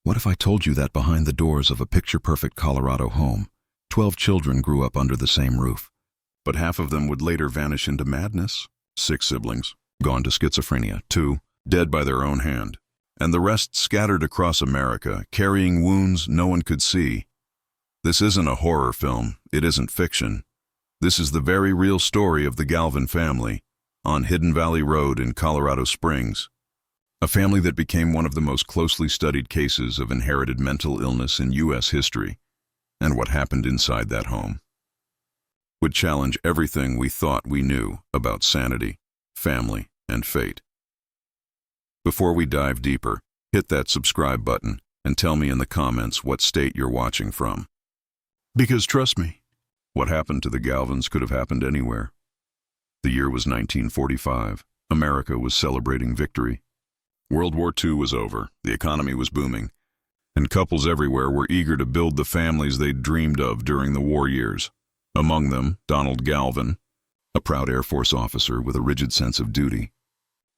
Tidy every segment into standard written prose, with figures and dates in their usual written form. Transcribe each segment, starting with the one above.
What if I told you that behind the doors of a picture-perfect Colorado home, 12 children grew up under the same roof? But half of them would later vanish into madness. 6 siblings, gone to schizophrenia, 2, dead by their own hand, and the rest scattered across America, carrying wounds no one could see. This isn't a horror film, it isn't fiction. This is the very real story of the Galvin family, on Hidden Valley Road in Colorado Springs. A family that became one of the most closely studied cases of inherited mental illness in U.S. history, and what happened inside that home would challenge everything we thought we knew about sanity, family, and fate. Before we dive deeper, hit that subscribe button and tell me in the comments what state you're watching from. Because trust me, what happened to the Galvins could have happened anywhere. The year was 1945. America was celebrating victory. World War II was over, the economy was booming, and couples everywhere were eager to build the families they'd dreamed of during the war years. Among them, Donald Galvin, a proud Air Force officer with a rigid sense of duty,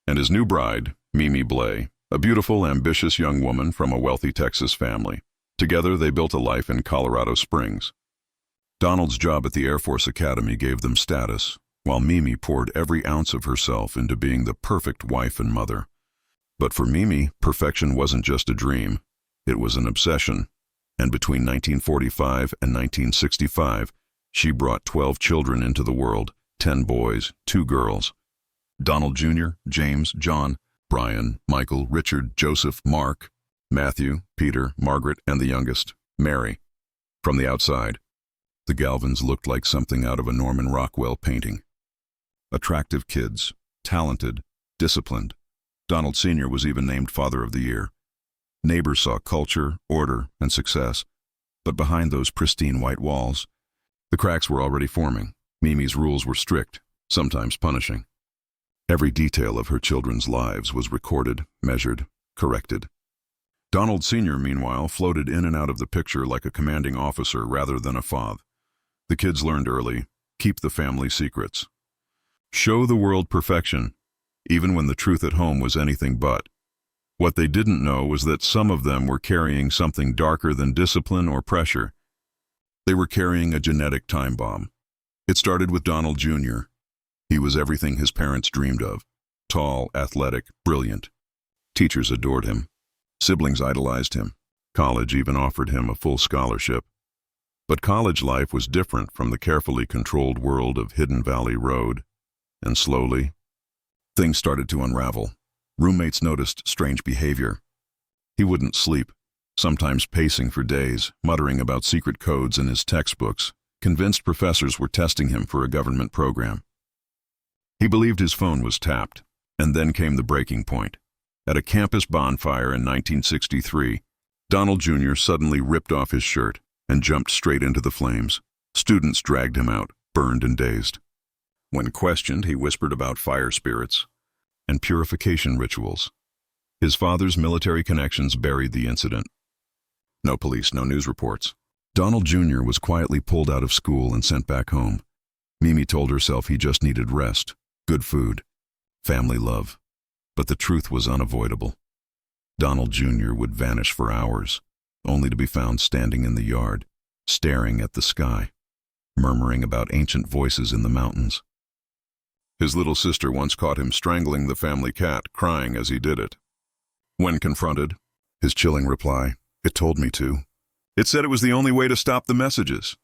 and his new bride, Mimi Blay, a beautiful, ambitious young woman from a wealthy Texas family. Together, they built a life in Colorado Springs. Donald's job at the Air Force Academy gave them status, while Mimi poured every ounce of herself into being the perfect wife and mother. But for Mimi, perfection wasn't just a dream, it was an obsession. And between 1945 and 1965, she brought 12 children into the world, 10 boys, 2 girls. Donald Jr., James, John, Brian, Michael, Richard, Joseph, Mark, Matthew, Peter, Margaret, and the youngest, Mary. From the outside, the Galvins looked like something out of a Norman Rockwell painting. Attractive kids, talented, disciplined. Donald Sr. was even named Father of the Year. Neighbors saw culture, order, and success, but behind those pristine white walls, the cracks were already forming. Mimi's rules were strict, sometimes punishing. Every detail of her children's lives was recorded, measured, corrected. Donald Sr., meanwhile, floated in and out of the picture like a commanding officer rather than a father. The kids learned early, keep the family secrets. Show the world perfection, even when the truth at home was anything but. What they didn't know was that some of them were carrying something darker than discipline or pressure. They were carrying a genetic time bomb. It started with Donald Jr. He was everything his parents dreamed of. Tall, athletic, brilliant. Teachers adored him. Siblings idolized him. College even offered him a full scholarship. But college life was different from the carefully controlled world of Hidden Valley Road. And slowly, things started to unravel. Roommates noticed strange behavior. He wouldn't sleep, sometimes pacing for days, muttering about secret codes in his textbooks, convinced professors were testing him for a government program. He believed his phone was tapped, and then came the breaking point. At a campus bonfire in 1963, Donald Jr. suddenly ripped off his shirt and jumped straight into the flames. Students dragged him out, burned and dazed. When questioned, he whispered about fire spirits and purification rituals. His father's military connections buried the incident. No police, no news reports. Donald Jr. was quietly pulled out of school and sent back home. Mimi told herself he just needed rest, good food, family love. But the truth was unavoidable. Donald Jr. would vanish for hours, only to be found standing in the yard, staring at the sky, murmuring about ancient voices in the mountains. His little sister once caught him strangling the family cat, crying as he did it. When confronted, his chilling reply, "It told me to." It said it was the only way to stop the messages.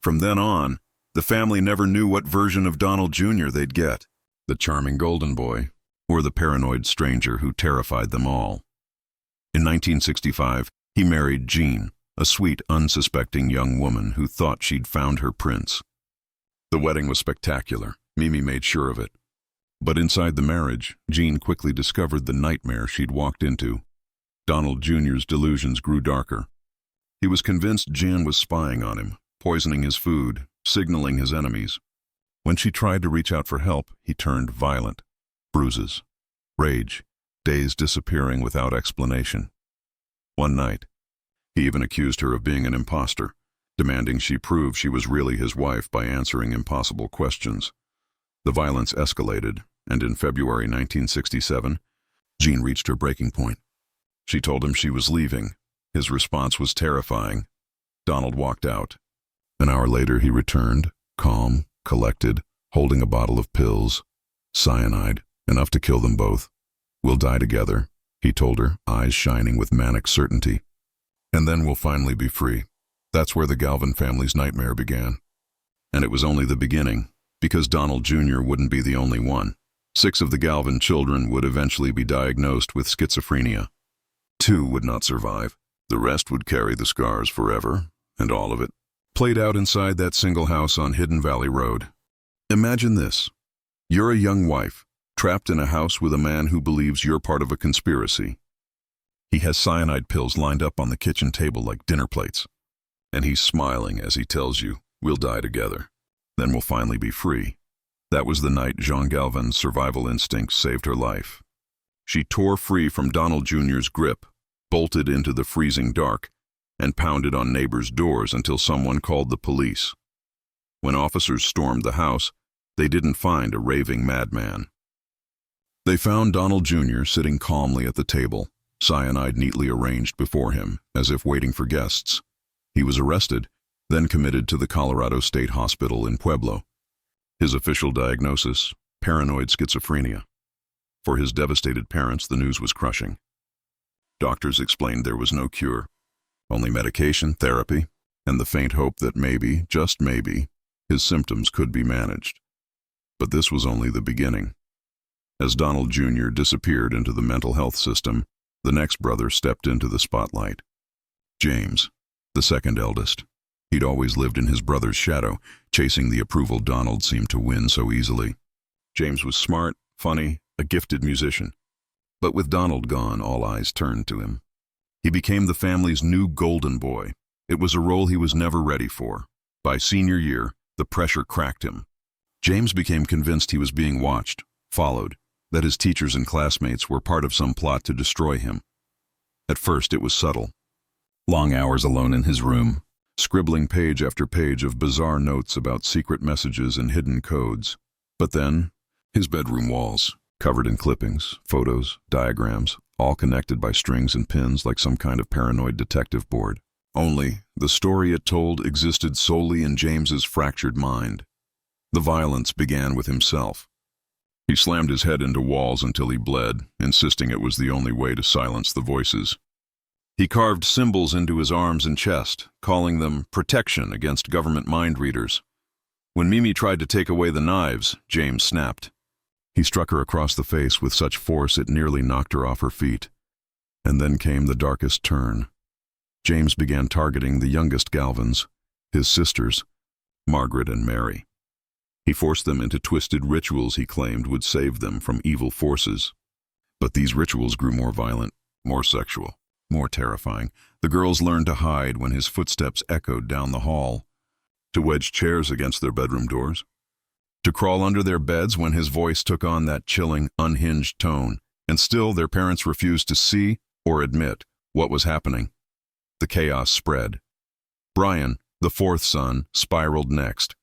From then on, the family never knew what version of Donald Jr. they'd get, the charming golden boy, or the paranoid stranger who terrified them all. In 1965, he married Jean, a sweet, unsuspecting young woman who thought she'd found her prince. The wedding was spectacular. Mimi made sure of it. But inside the marriage, Jean quickly discovered the nightmare she'd walked into. Donald Jr.'s delusions grew darker. He was convinced Jan was spying on him, poisoning his food, signaling his enemies. When she tried to reach out for help, he turned violent. Bruises, rage, days disappearing without explanation. One night, he even accused her of being an imposter, demanding she prove she was really his wife by answering impossible questions. The violence escalated, and in February 1967, Jean reached her breaking point. She told him she was leaving, His response was terrifying. Donald walked out. An hour later he returned, calm, collected, holding a bottle of pills. Cyanide, enough to kill them both. "We'll die together," he told her, eyes shining with manic certainty. "And then we'll finally be free." That's where the Galvin family's nightmare began. And it was only the beginning, because Donald Jr. wouldn't be the only one. 6 of the Galvin children would eventually be diagnosed with schizophrenia. 2 would not survive. The rest would carry the scars forever, and all of it played out inside that single house on Hidden Valley Road. Imagine this. You're a young wife, trapped in a house with a man who believes you're part of a conspiracy. He has cyanide pills lined up on the kitchen table like dinner plates. And he's smiling as he tells you, "We'll die together. Then we'll finally be free." That was the night Jean Galvin's survival instincts saved her life. She tore free from Donald Jr.'s grip, bolted into the freezing dark, and pounded on neighbors' doors until someone called the police. When officers stormed the house, they didn't find a raving madman. They found Donald Jr. sitting calmly at the table, cyanide neatly arranged before him, as if waiting for guests. He was arrested, then committed to the Colorado State Hospital in Pueblo. His official diagnosis, paranoid schizophrenia. For his devastated parents, the news was crushing. Doctors explained there was no cure, only medication, therapy, and the faint hope that maybe, just maybe, his symptoms could be managed. But this was only the beginning. As Donald Jr. disappeared into the mental health system, the next brother stepped into the spotlight. James, the second eldest. He'd always lived in his brother's shadow, chasing the approval Donald seemed to win so easily. James was smart, funny, a gifted musician. But with Donald gone, all eyes turned to him. He became the family's new golden boy. It was a role he was never ready for. By senior year, the pressure cracked him. James became convinced he was being watched, followed, that his teachers and classmates were part of some plot to destroy him. At first it was subtle. Long hours alone in his room, scribbling page after page of bizarre notes about secret messages and hidden codes. But then, his bedroom walls, covered in clippings, photos, diagrams, all connected by strings and pins like some kind of paranoid detective board. Only, the story it told existed solely in James's fractured mind. The violence began with himself. He slammed his head into walls until he bled, insisting it was the only way to silence the voices. He carved symbols into his arms and chest, calling them protection against government mind readers. When Mimi tried to take away the knives, James snapped. He struck her across the face with such force it nearly knocked her off her feet. And then came the darkest turn. James began targeting the youngest Galvins, his sisters, Margaret and Mary. He forced them into twisted rituals he claimed would save them from evil forces. But these rituals grew more violent, more sexual, more terrifying. The girls learned to hide when his footsteps echoed down the hall, to wedge chairs against their bedroom doors, to crawl under their beds when his voice took on that chilling, unhinged tone, and still their parents refused to see or admit what was happening. The chaos spread. Brian, the fourth son, spiraled next.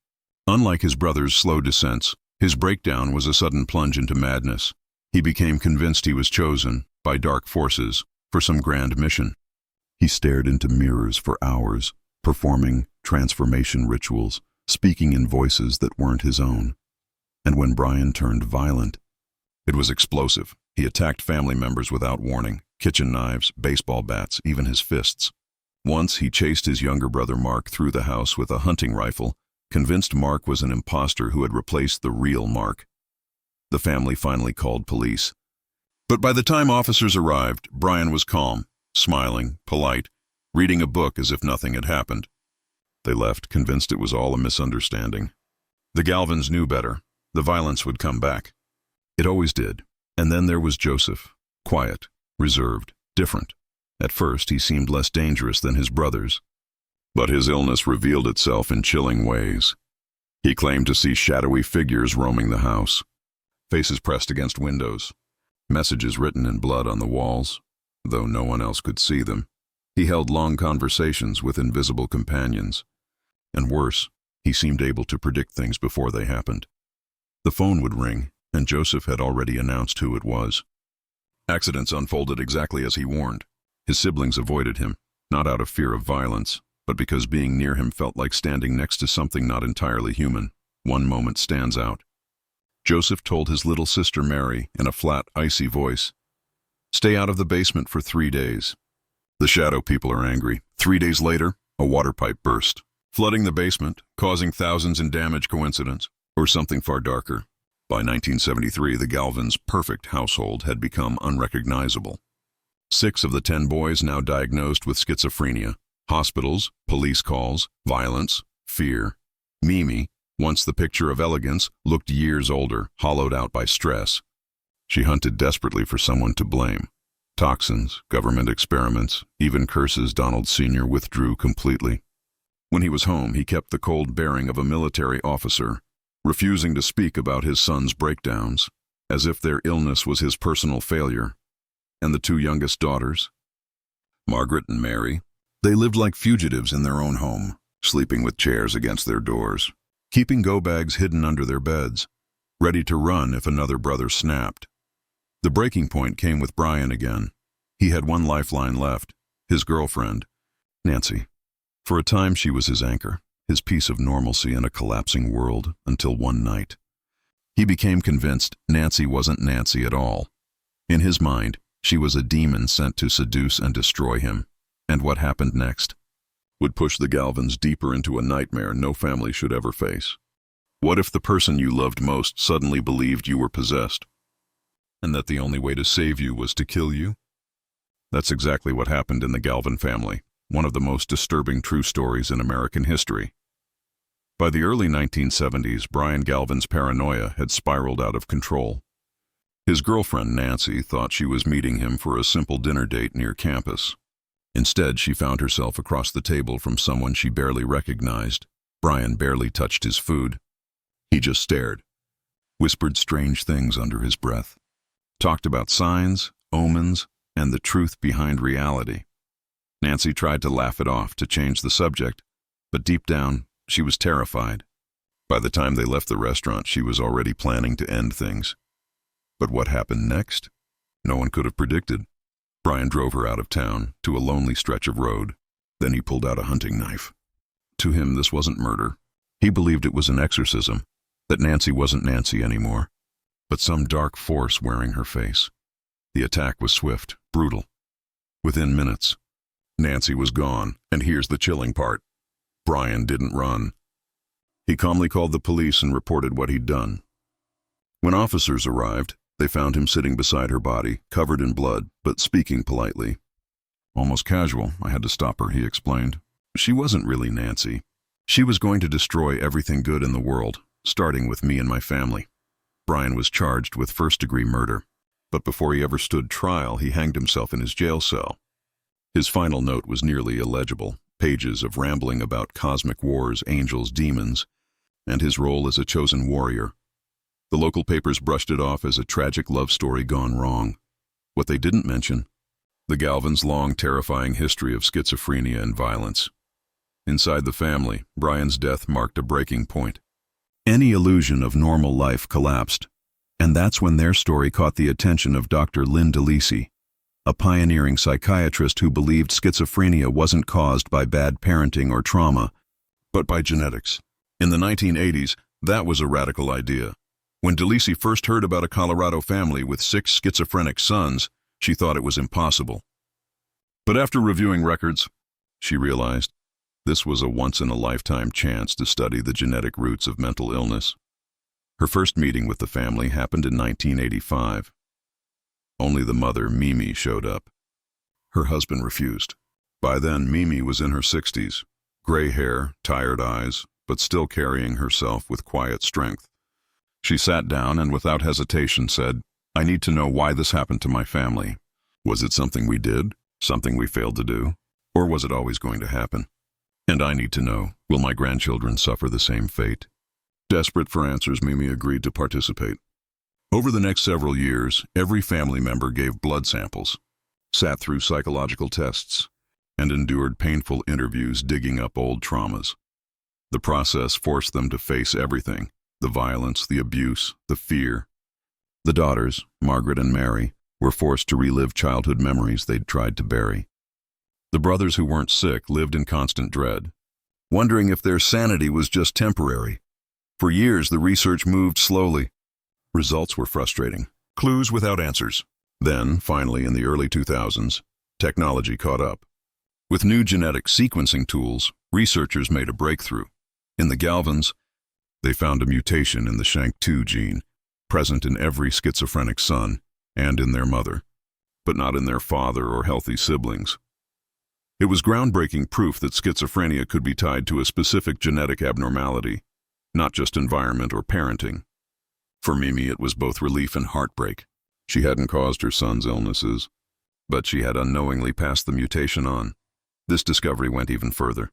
Unlike his brother's slow descents, his breakdown was a sudden plunge into madness. He became convinced he was chosen, by dark forces, for some grand mission. He stared into mirrors for hours, performing transformation rituals, speaking in voices that weren't his own. And when Brian turned violent, it was explosive. He attacked family members without warning, kitchen knives, baseball bats, even his fists. Once he chased his younger brother Mark through the house with a hunting rifle, convinced Mark was an imposter who had replaced the real Mark. The family finally called police. But by the time officers arrived, Brian was calm, smiling, polite, reading a book as if nothing had happened. They left, convinced it was all a misunderstanding. The Galvins knew better. The violence would come back. It always did. And then there was Joseph, quiet, reserved, different. At first, he seemed less dangerous than his brothers. But his illness revealed itself in chilling ways. He claimed to see shadowy figures roaming the house, faces pressed against windows, messages written in blood on the walls, though no one else could see them. He held long conversations with invisible companions. And worse, he seemed able to predict things before they happened. The phone would ring, and Joseph had already announced who it was. Accidents unfolded exactly as he warned. His siblings avoided him. not out of fear of violence, but because being near him felt like standing next to something not entirely human. One moment stands out. Joseph told his little sister Mary in a flat, icy voice, "Stay out of the basement for 3 days. The shadow people are angry." 3 days later, a water pipe burst, flooding the basement, causing thousands in damage. Coincidence? Or something far darker? By 1973, the Galvin's perfect household had become unrecognizable. 6 of the 10 boys now diagnosed with schizophrenia. Hospitals, police calls, violence, fear. Mimi, once the picture of elegance, looked years older, hollowed out by stress. She hunted desperately for someone to blame. Toxins, government experiments, even curses. Donald Sr. withdrew completely. When he was home, he kept the cold bearing of a military officer, refusing to speak about his son's breakdowns, as if their illness was his personal failure. And the 2 youngest daughters, Margaret and Mary, they lived like fugitives in their own home, sleeping with chairs against their doors, keeping go-bags hidden under their beds, ready to run if another brother snapped. The breaking point came with Brian again. He had one lifeline left, his girlfriend, Nancy. For a time she was his anchor, his piece of normalcy in a collapsing world, until one night. He became convinced Nancy wasn't Nancy at all. In his mind, she was a demon sent to seduce and destroy him. And what happened next would push the Galvins deeper into a nightmare no family should ever face. What if the person you loved most suddenly believed you were possessed, and that the only way to save you was to kill you? That's exactly what happened in the Galvin family, one of the most disturbing true stories in American history. By the early 1970s, Brian Galvin's paranoia had spiraled out of control. His girlfriend, Nancy, thought she was meeting him for a simple dinner date near campus. Instead, she found herself across the table from someone she barely recognized. Brian barely touched his food. He just stared, whispered strange things under his breath, talked about signs, omens, and the truth behind reality. Nancy tried to laugh it off, to change the subject, but deep down, she was terrified. By the time they left the restaurant, she was already planning to end things. But what happened next? No one could have predicted. Brian drove her out of town, to a lonely stretch of road. Then he pulled out a hunting knife. To him, this wasn't murder. He believed it was an exorcism, that Nancy wasn't Nancy anymore, but some dark force wearing her face. The attack was swift, brutal. Within minutes, Nancy was gone, and here's the chilling part. Brian didn't run. He calmly called the police and reported what he'd done. When officers arrived, they found him sitting beside her body, covered in blood, but speaking politely. "Almost casual, I had to stop her," he explained. She wasn't really Nancy. She was going to destroy everything good in the world, starting with me and my family. Brian was charged with first-degree murder, but before he ever stood trial, he hanged himself in his jail cell. His final note was nearly illegible, pages of rambling about cosmic wars, angels, demons, and his role as a chosen warrior. The local papers brushed it off as a tragic love story gone wrong. What they didn't mention, the Galvins' long, terrifying history of schizophrenia and violence. Inside the family, Brian's death marked a breaking point. Any illusion of normal life collapsed, and that's when their story caught the attention of Dr. Lynn DeLisi, a pioneering psychiatrist who believed schizophrenia wasn't caused by bad parenting or trauma, but by genetics. In the 1980s, that was a radical idea. When DeLisi first heard about a Colorado family with 6 schizophrenic sons, she thought it was impossible. But after reviewing records, she realized this was a once-in-a-lifetime chance to study the genetic roots of mental illness. Her first meeting with the family happened in 1985. Only the mother, Mimi, showed up. Her husband refused. By then, Mimi was in her 60s, gray hair, tired eyes, but still carrying herself with quiet strength. She sat down and without hesitation said, "I need to know why this happened to my family. Was it something we did, something we failed to do, or was it always going to happen? And I need to know, will my grandchildren suffer the same fate?" Desperate for answers, Mimi agreed to participate. Over the next several years, every family member gave blood samples, sat through psychological tests, and endured painful interviews digging up old traumas. The process forced them to face everything: the violence, the abuse, the fear. The daughters, Margaret and Mary, were forced to relive childhood memories they'd tried to bury. The brothers who weren't sick lived in constant dread, wondering if their sanity was just temporary. For years, the research moved slowly. Results were frustrating, clues without answers. Then, finally, in the early 2000s, technology caught up. With new genetic sequencing tools, researchers made a breakthrough. In the Galvins, they found a mutation in the SHANK2 gene, present in every schizophrenic son and in their mother, but not in their father or healthy siblings. It was groundbreaking proof that schizophrenia could be tied to a specific genetic abnormality, not just environment or parenting. For Mimi, it was both relief and heartbreak. She hadn't caused her son's illnesses, but she had unknowingly passed the mutation on. This discovery went even further.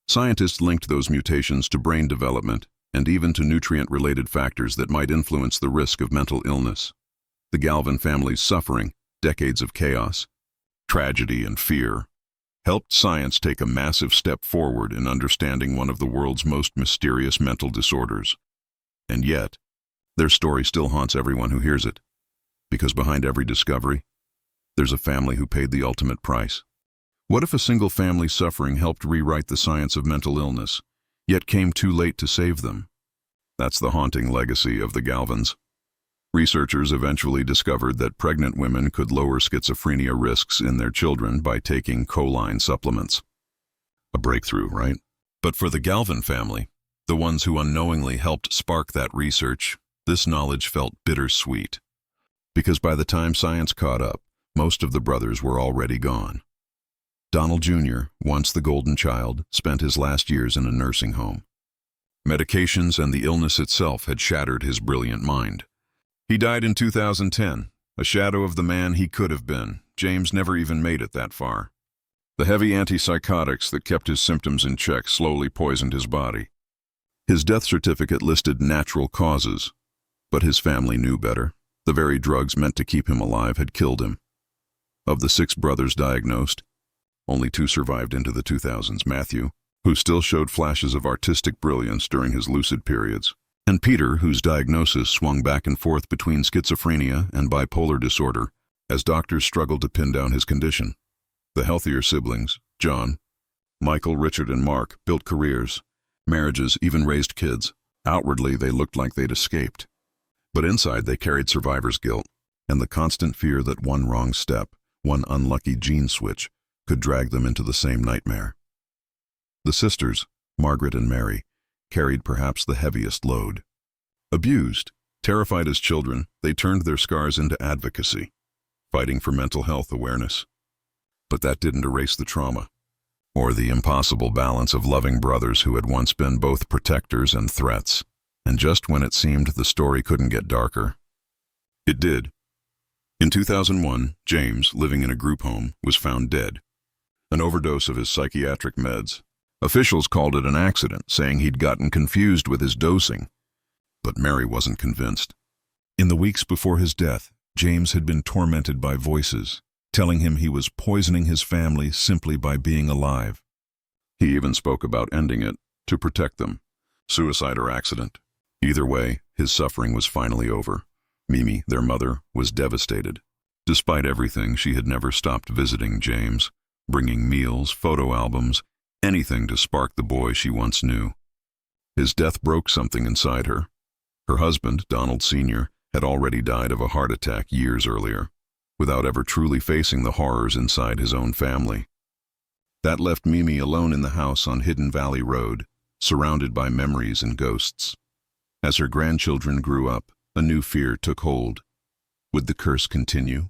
Scientists linked those mutations to brain development and even to nutrient-related factors that might influence the risk of mental illness. The Galvin family's suffering, decades of chaos, tragedy, and fear, helped science take a massive step forward in understanding one of the world's most mysterious mental disorders. And yet, their story still haunts everyone who hears it, because behind every discovery, there's a family who paid the ultimate price. What if a single family's suffering helped rewrite the science of mental illness, yet came too late to save them? That's the haunting legacy of the Galvins. Researchers eventually discovered that pregnant women could lower schizophrenia risks in their children by taking choline supplements. A breakthrough, right? But for the Galvin family, the ones who unknowingly helped spark that research, this knowledge felt bittersweet. Because by the time science caught up, most of the brothers were already gone. Donald Jr., once the golden child, spent his last years in a nursing home. Medications and the illness itself had shattered his brilliant mind. He died in 2010, a shadow of the man he could have been. James never even made it that far. The heavy antipsychotics that kept his symptoms in check slowly poisoned his body. His death certificate listed natural causes, but his family knew better. The very drugs meant to keep him alive had killed him. Of the 6 brothers diagnosed, only 2 survived into the 2000s. Matthew, who still showed flashes of artistic brilliance during his lucid periods, and Peter, whose diagnosis swung back and forth between schizophrenia and bipolar disorder as doctors struggled to pin down his condition. The healthier siblings, John, Michael, Richard, and Mark, built careers, marriages, even raised kids. Outwardly, they looked like they'd escaped. But inside, they carried survivor's guilt and the constant fear that one wrong step, one unlucky gene switch, could drag them into the same nightmare. The sisters, Margaret and Mary, carried perhaps the heaviest load. Abused, terrified as children, they turned their scars into advocacy, fighting for mental health awareness. But that didn't erase the trauma, or the impossible balance of loving brothers who had once been both protectors and threats. And just when it seemed the story couldn't get darker, it did. In 2001, James, living in a group home, was found dead. An overdose of his psychiatric meds. Officials called it an accident, saying he'd gotten confused with his dosing. But Mary wasn't convinced. In the weeks before his death, James had been tormented by voices, telling him he was poisoning his family simply by being alive. He even spoke about ending it, to protect them. Suicide or accident. Either way, his suffering was finally over. Mimi, their mother, was devastated. Despite everything, she had never stopped visiting James, bringing meals, photo albums, anything to spark the boy she once knew. His death broke something inside her. Her husband, Donald Sr., had already died of a heart attack years earlier, without ever truly facing the horrors inside his own family. That left Mimi alone in the house on Hidden Valley Road, surrounded by memories and ghosts. As her grandchildren grew up, a new fear took hold. Would the curse continue?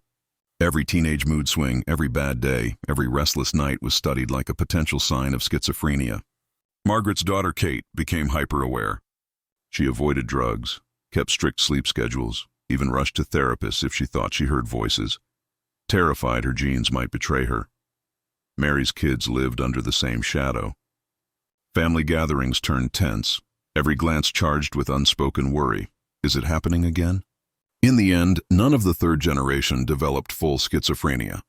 Every teenage mood swing, every bad day, every restless night was studied like a potential sign of schizophrenia. Margaret's daughter, Kate, became hyper-aware. She avoided drugs, kept strict sleep schedules, even rushed to therapists if she thought she heard voices. Terrified her genes might betray her. Mary's kids lived under the same shadow. Family gatherings turned tense, every glance charged with unspoken worry. Is it happening again? In the end, none of the third generation developed full schizophrenia,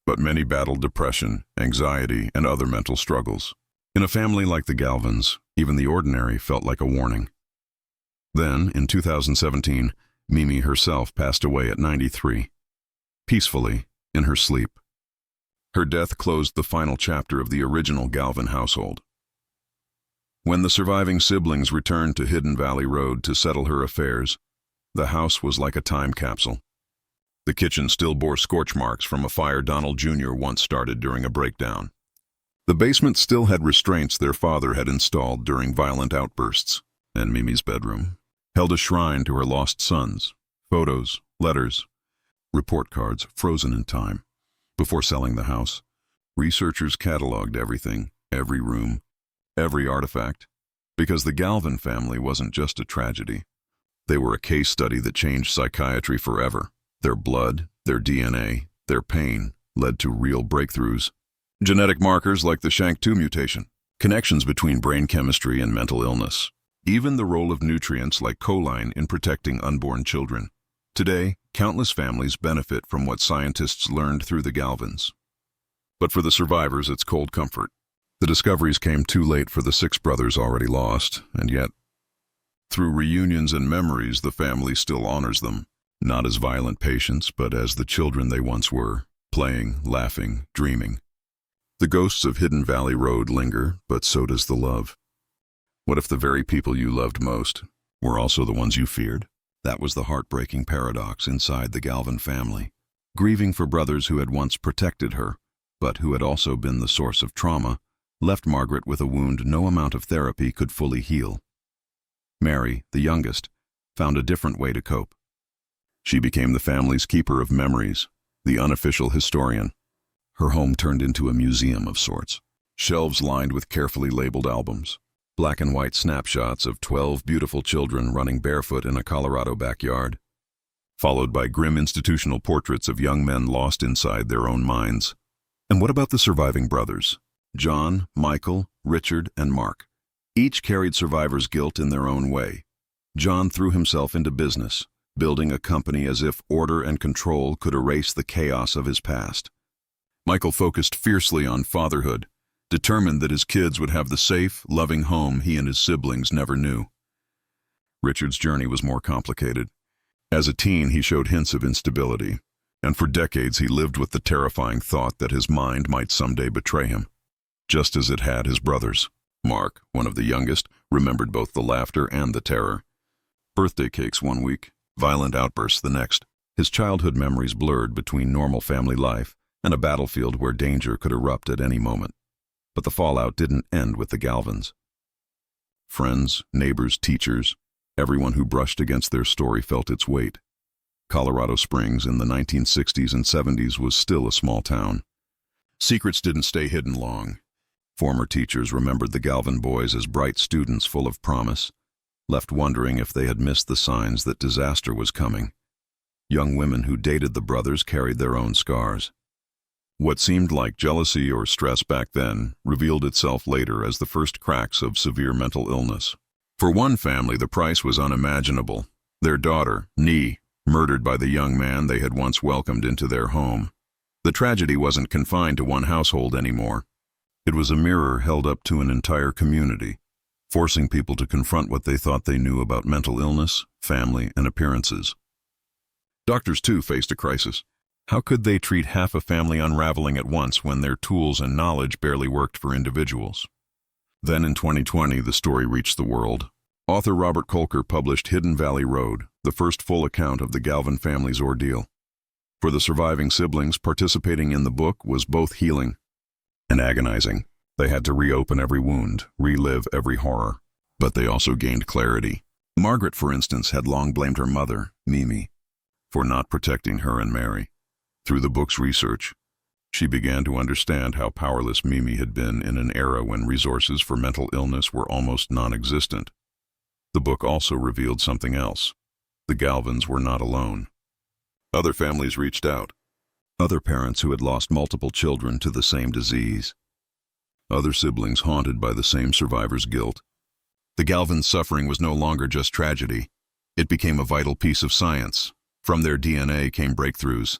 but many battled depression, anxiety, and other mental struggles. In a family like the Galvins, even the ordinary felt like a warning. Then, in 2017, Mimi herself passed away at 93, peacefully, in her sleep. Her death closed the final chapter of the original Galvin household. When the surviving siblings returned to Hidden Valley Road to settle her affairs, the house was like a time capsule. The kitchen still bore scorch marks from a fire Donald Jr. once started during a breakdown. The basement still had restraints their father had installed during violent outbursts, and Mimi's bedroom held a shrine to her lost sons, photos, letters, report cards frozen in time. Before selling the house, researchers cataloged everything, every room, every artifact, because the Galvin family wasn't just a tragedy. They were a case study that changed psychiatry forever. Their blood, their DNA, their pain led to real breakthroughs. Genetic markers like the SHANK2 mutation, connections between brain chemistry and mental illness, even the role of nutrients like choline in protecting unborn children. Today, countless families benefit from what scientists learned through the Galvins. But for the survivors, it's cold comfort. The discoveries came too late for the 6 brothers already lost, and yet, through reunions and memories, the family still honors them, not as violent patients, but as the children they once were, playing, laughing, dreaming. The ghosts of Hidden Valley Road linger, but so does the love. What if the very people you loved most were also the ones you feared? That was the heartbreaking paradox inside the Galvin family, grieving for brothers who had once protected her, but who had also been the source of trauma, left Margaret with a wound no amount of therapy could fully heal. Mary, the youngest, found a different way to cope. She became the family's keeper of memories, the unofficial historian. Her home turned into a museum of sorts, shelves lined with carefully labeled albums, black and white snapshots of 12 beautiful children running barefoot in a Colorado backyard, followed by grim institutional portraits of young men lost inside their own minds. And what about the surviving brothers? John, Michael, Richard, and Mark. Each carried survivor's guilt in their own way. John threw himself into business, building a company as if order and control could erase the chaos of his past. Michael focused fiercely on fatherhood, determined that his kids would have the safe, loving home he and his siblings never knew. Richard's journey was more complicated. As a teen, he showed hints of instability, and for decades he lived with the terrifying thought that his mind might someday betray him, just as it had his brothers. Mark, one of the youngest, remembered both the laughter and the terror. Birthday cakes one week, violent outbursts the next. His childhood memories blurred between normal family life and a battlefield where danger could erupt at any moment. But the fallout didn't end with the Galvins. Friends, neighbors, teachers, everyone who brushed against their story felt its weight. Colorado Springs in the 1960s and 70s was still a small town. Secrets didn't stay hidden long. Former teachers remembered the Galvin boys as bright students full of promise, left wondering if they had missed the signs that disaster was coming. Young women who dated the brothers carried their own scars. What seemed like jealousy or stress back then revealed itself later as the first cracks of severe mental illness. For one family, the price was unimaginable. Their daughter, Nee, murdered by the young man they had once welcomed into their home. The tragedy wasn't confined to one household anymore. It was a mirror held up to an entire community, forcing people to confront what they thought they knew about mental illness, family, and appearances. Doctors, too, faced a crisis. How could they treat half a family unraveling at once when their tools and knowledge barely worked for individuals? Then in 2020, the story reached the world. Author Robert Kolker published Hidden Valley Road, the first full account of the Galvin family's ordeal. For the surviving siblings, participating in the book was both healing and agonizing. They had to reopen every wound, relive every horror. But they also gained clarity. Margaret, for instance, had long blamed her mother, Mimi, for not protecting her and Mary. Through the book's research, she began to understand how powerless Mimi had been in an era when resources for mental illness were almost non-existent. The book also revealed something else. The Galvins were not alone. Other families reached out. Other parents who had lost multiple children to the same disease. Other siblings haunted by the same survivor's guilt. The Galvins' suffering was no longer just tragedy. It became a vital piece of science. From their DNA came breakthroughs.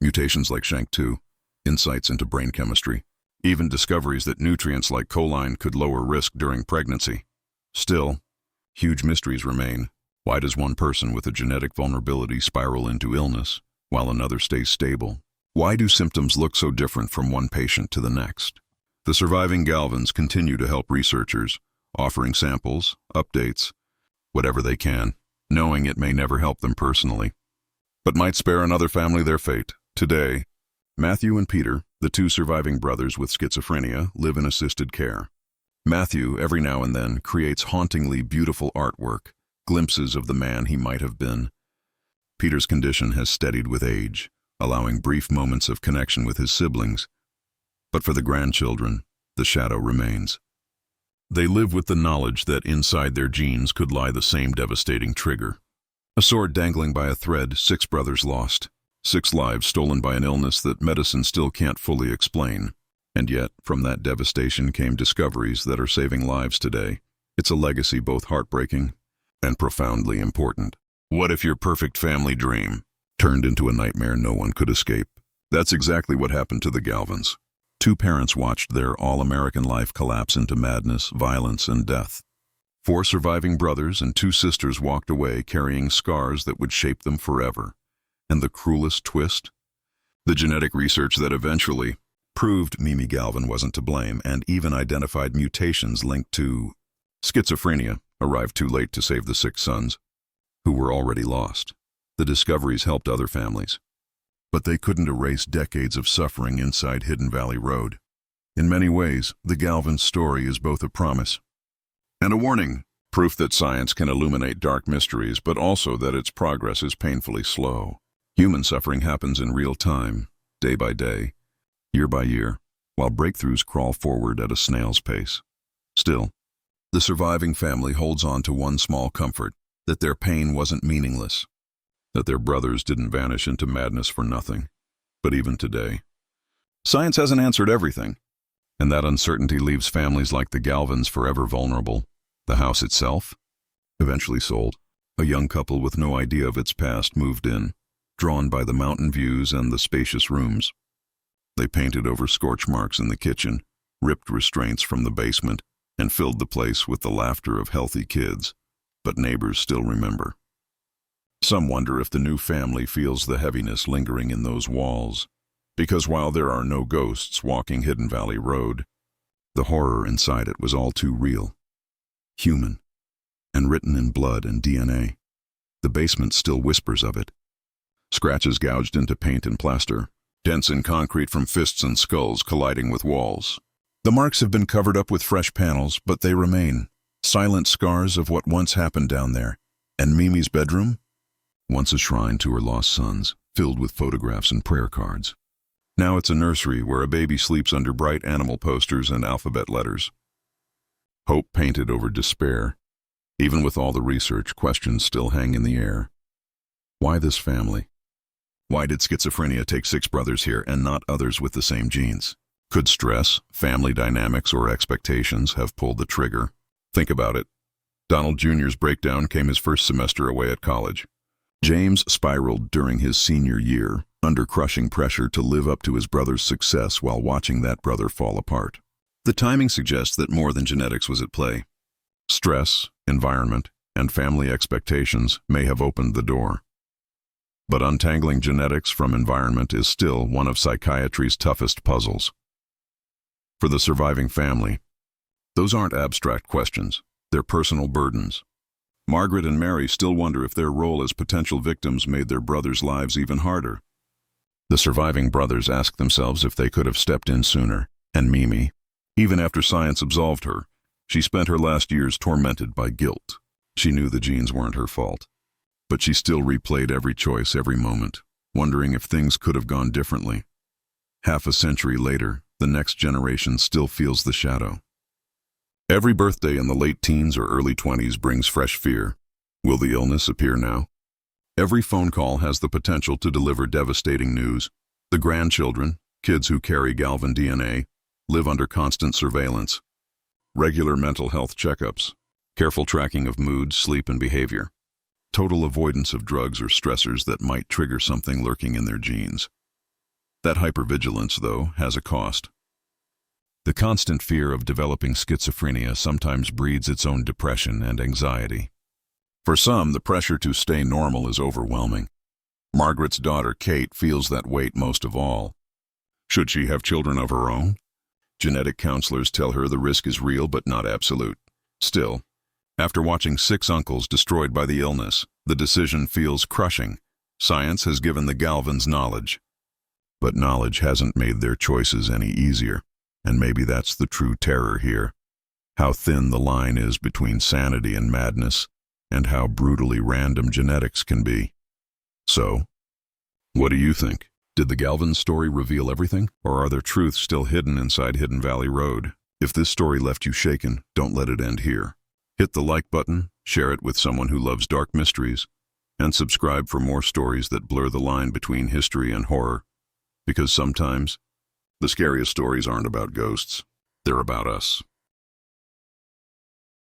Mutations like SHANK2, insights into brain chemistry, even discoveries that nutrients like choline could lower risk during pregnancy. Still, huge mysteries remain. Why does one person with a genetic vulnerability spiral into illness, while another stays stable? Why do symptoms look so different from one patient to the next? The surviving Galvins continue to help researchers, offering samples, updates, whatever they can, knowing it may never help them personally, but might spare another family their fate. Today, Matthew and Peter, the two surviving brothers with schizophrenia, live in assisted care. Matthew, every now and then, creates hauntingly beautiful artwork, glimpses of the man he might have been. Peter's condition has steadied with age, allowing brief moments of connection with his siblings. But for the grandchildren, the shadow remains. They live with the knowledge that inside their genes could lie the same devastating trigger. A sword dangling by a thread, 6 brothers lost. 6 lives stolen by an illness that medicine still can't fully explain. And yet, from that devastation came discoveries that are saving lives today. It's a legacy both heartbreaking and profoundly important. What if your perfect family dream turned into a nightmare no one could escape? That's exactly what happened to the Galvins. 2 parents watched their all-American life collapse into madness, violence, and death. 4 surviving brothers and 2 sisters walked away carrying scars that would shape them forever. And the cruelest twist? The genetic research that eventually proved Mimi Galvin wasn't to blame and even identified mutations linked to schizophrenia arrived too late to save the 6 sons, who were already lost. The discoveries helped other families, but they couldn't erase decades of suffering inside Hidden Valley Road. In many ways, the Galvin story is both a promise and a warning, proof that science can illuminate dark mysteries, but also that its progress is painfully slow. Human suffering happens in real time, day by day, year by year, while breakthroughs crawl forward at a snail's pace. Still, the surviving family holds on to one small comfort, that their pain wasn't meaningless, that their brothers didn't vanish into madness for nothing. But even today, science hasn't answered everything, and that uncertainty leaves families like the Galvins forever vulnerable. The house itself, eventually sold. A young couple with no idea of its past moved in, drawn by the mountain views and the spacious rooms. They painted over scorch marks in the kitchen, ripped restraints from the basement, and filled the place with the laughter of healthy kids. But neighbors still remember. Some wonder if the new family feels the heaviness lingering in those walls, because while there are no ghosts walking Hidden Valley Road, the horror inside it was all too real, human, and written in blood and DNA. The basement still whispers of it. Scratches gouged into paint and plaster, dents in concrete from fists and skulls colliding with walls. The marks have been covered up with fresh panels, but they remain, silent scars of what once happened down there. And Mimi's bedroom? Once a shrine to her lost sons, filled with photographs and prayer cards. Now it's a nursery where a baby sleeps under bright animal posters and alphabet letters. Hope painted over despair. Even with all the research, questions still hang in the air. Why this family? Why did schizophrenia take 6 brothers here and not others with the same genes? Could stress, family dynamics, or expectations have pulled the trigger? Think about it. Donald Jr.'s breakdown came his first semester away at college. James spiraled during his senior year, under crushing pressure to live up to his brother's success while watching that brother fall apart. The timing suggests that more than genetics was at play. Stress, environment, and family expectations may have opened the door. But untangling genetics from environment is still one of psychiatry's toughest puzzles. For the surviving family, those aren't abstract questions, they're personal burdens. Margaret and Mary still wonder if their role as potential victims made their brothers' lives even harder. The surviving brothers ask themselves if they could have stepped in sooner, and Mimi, even after science absolved her, she spent her last years tormented by guilt. She knew the genes weren't her fault, but she still replayed every choice, every moment, wondering if things could have gone differently. Half a century later, the next generation still feels the shadow. Every birthday in the late teens or early 20s brings fresh fear. Will the illness appear now? Every phone call has the potential to deliver devastating news. The grandchildren, kids who carry Galvin DNA, live under constant surveillance. Regular mental health checkups, careful tracking of mood, sleep, and behavior. Total avoidance of drugs or stressors that might trigger something lurking in their genes. That hypervigilance, though, has a cost. The constant fear of developing schizophrenia sometimes breeds its own depression and anxiety. For some, the pressure to stay normal is overwhelming. Margaret's daughter, Kate, feels that weight most of all. Should she have children of her own? Genetic counselors tell her the risk is real but not absolute. Still, after watching 6 uncles destroyed by the illness, the decision feels crushing. Science has given the Galvins knowledge. But knowledge hasn't made their choices any easier, and maybe that's the true terror here. How thin the line is between sanity and madness, and how brutally random genetics can be. So, what do you think? Did the Galvin story reveal everything, or are there truths still hidden inside Hidden Valley Road? If this story left you shaken, don't let it end here. Hit the like button, share it with someone who loves dark mysteries, and subscribe for more stories that blur the line between history and horror. Because sometimes, the scariest stories aren't about ghosts, they're about us.